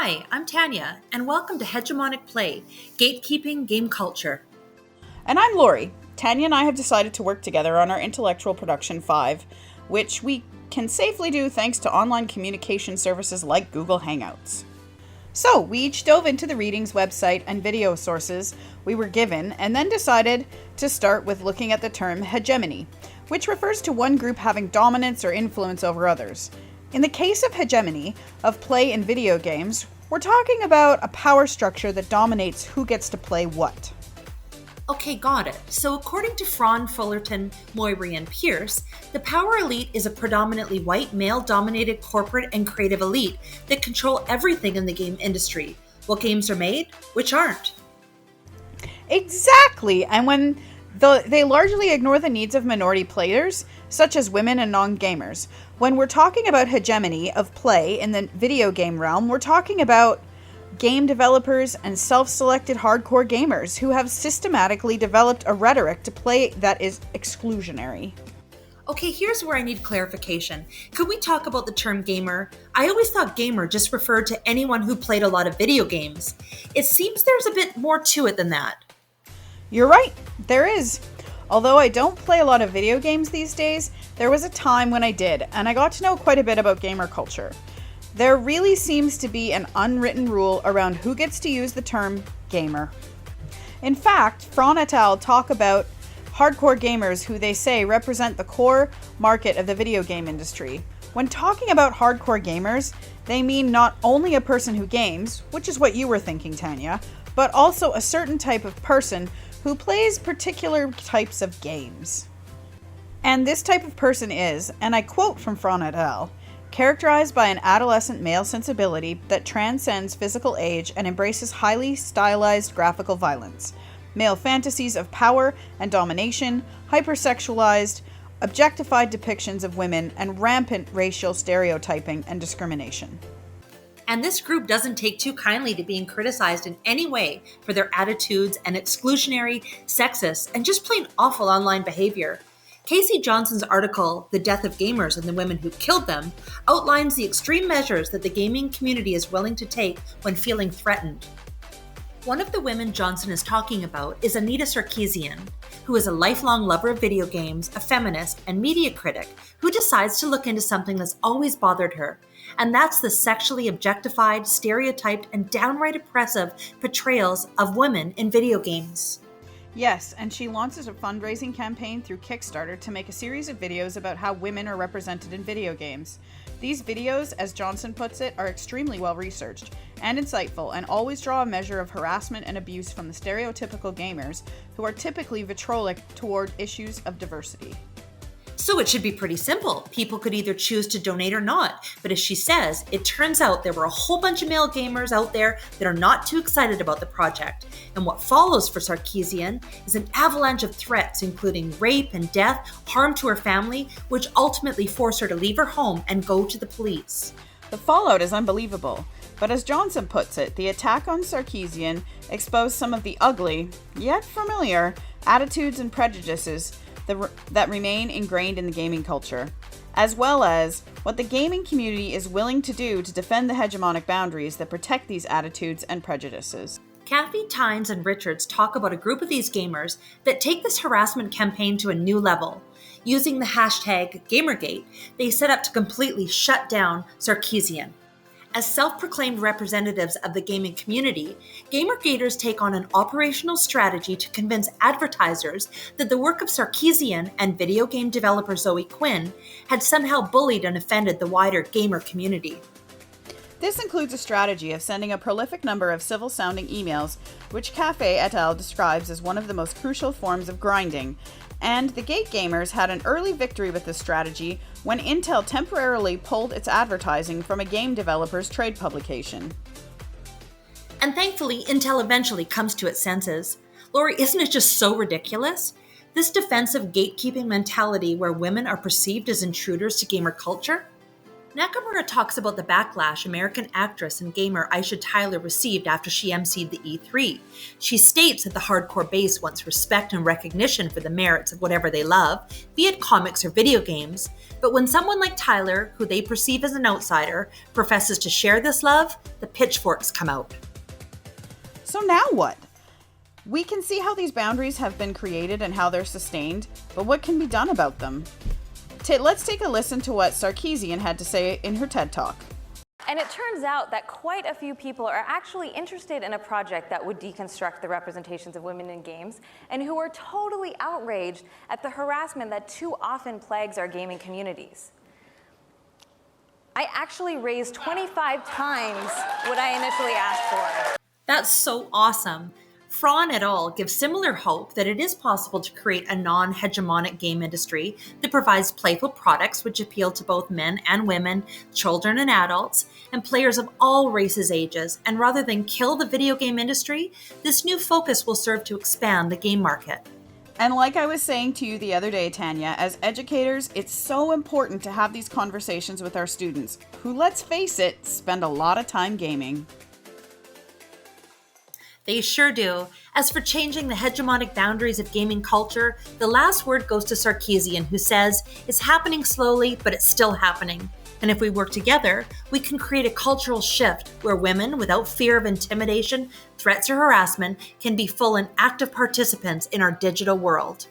Hi, I'm Tanya, and welcome to Hegemonic Play, Gatekeeping Game Culture. And I'm Lori. Tanya and I have decided to work together on our intellectual production 5, which we can safely do thanks to online communication services like Google Hangouts. So, we each dove into the readings website and video sources we were given, and then decided to start with looking at the term hegemony, which refers to one group having dominance or influence over others. In the case of hegemony, of play in video games, we're talking about a power structure that dominates who gets to play what. Okay, got it. So according to Fraun, Fullerton, Moiry, and Pierce, the power elite is a predominantly white, male-dominated corporate and creative elite that control everything in the game industry. What games are made, which aren't. Exactly, and when they largely ignore the needs of minority players, such as women and non-gamers. When we're talking about hegemony of play in the video game realm, we're talking about game developers and self-selected hardcore gamers who have systematically developed a rhetoric to play that is exclusionary. Okay, here's where I need clarification. Could we talk about the term gamer? I always thought gamer just referred to anyone who played a lot of video games. It seems there's a bit more to it than that. You're right, there is. Although I don't play a lot of video games these days, there was a time when I did, and I got to know quite a bit about gamer culture. There really seems to be an unwritten rule around who gets to use the term gamer. In fact, Fraun et al. Talk about hardcore gamers who they say represent the core market of the video game industry. When talking about hardcore gamers, they mean not only a person who games, which is what you were thinking, Tanya, but also a certain type of person who plays particular types of games. And this type of person is, and I quote from Fraun et al., characterized by an adolescent male sensibility that transcends physical age and embraces highly stylized graphical violence, male fantasies of power and domination, hypersexualized, objectified depictions of women, and rampant racial stereotyping and discrimination. And this group doesn't take too kindly to being criticized in any way for their attitudes and exclusionary, sexist, and just plain awful online behavior. Casey Johnson's article, The Death of Gamers and the Women Who Killed Them, outlines the extreme measures that the gaming community is willing to take when feeling threatened. One of the women Johnson is talking about is Anita Sarkeesian, who is a lifelong lover of video games, a feminist, and media critic who decides to look into something that's always bothered her, and that's the sexually objectified, stereotyped, and downright oppressive portrayals of women in video games. Yes, and she launches a fundraising campaign through Kickstarter to make a series of videos about how women are represented in video games. These videos, as Johnson puts it, are extremely well researched and insightful and always draw a measure of harassment and abuse from the stereotypical gamers who are typically vitriolic toward issues of diversity. So it should be pretty simple. People could either choose to donate or not. But as she says, it turns out there were a whole bunch of male gamers out there that are not too excited about the project. And what follows for Sarkeesian is an avalanche of threats, including rape and death, harm to her family, which ultimately force her to leave her home and go to the police. The fallout is unbelievable. But as Johnson puts it, the attack on Sarkeesian exposed some of the ugly, yet familiar, attitudes and prejudices that remain ingrained in the gaming culture, as well as what the gaming community is willing to do to defend the hegemonic boundaries that protect these attitudes and prejudices. Kathy, Tynes, and Richards talk about a group of these gamers that take this harassment campaign to a new level. Using the hashtag Gamergate, they set up to completely shut down Sarkeesian. As self-proclaimed representatives of the gaming community, Gamergaters take on an operational strategy to convince advertisers that the work of Sarkeesian and video game developer Zoe Quinn had somehow bullied and offended the wider gamer community. This includes a strategy of sending a prolific number of civil-sounding emails, which Cafe et al. Describes as one of the most crucial forms of grinding, and the Gate Gamers had an early victory with this strategy when Intel temporarily pulled its advertising from a game developer's trade publication. And thankfully, Intel eventually comes to its senses. Lori, isn't it just so ridiculous? This defensive gatekeeping mentality where women are perceived as intruders to gamer culture? Nakamura talks about the backlash American actress and gamer Aisha Tyler received after she emceed the E3. She states that the hardcore base wants respect and recognition for the merits of whatever they love, be it comics or video games. But when someone like Tyler, who they perceive as an outsider, professes to share this love, the pitchforks come out. So now what? We can see how these boundaries have been created and how they're sustained, but what can be done about them? Let's take a listen to what Sarkeesian had to say in her TED Talk. And it turns out that quite a few people are actually interested in a project that would deconstruct the representations of women in games, and who are totally outraged at the harassment that too often plagues our gaming communities. I actually raised 25 times what I initially asked for. That's so awesome. Fraun et al. Give similar hope that it is possible to create a non-hegemonic game industry that provides playful products which appeal to both men and women, children and adults, and players of all races, ages. And rather than kill the video game industry, this new focus will serve to expand the game market. And like I was saying to you the other day, Tanya, as educators, it's so important to have these conversations with our students, who, let's face it, spend a lot of time gaming. They sure do. As for changing the hegemonic boundaries of gaming culture, the last word goes to Sarkeesian, who says, it's happening slowly, but it's still happening. And if we work together, we can create a cultural shift where women, without fear of intimidation, threats, or harassment, can be full and active participants in our digital world.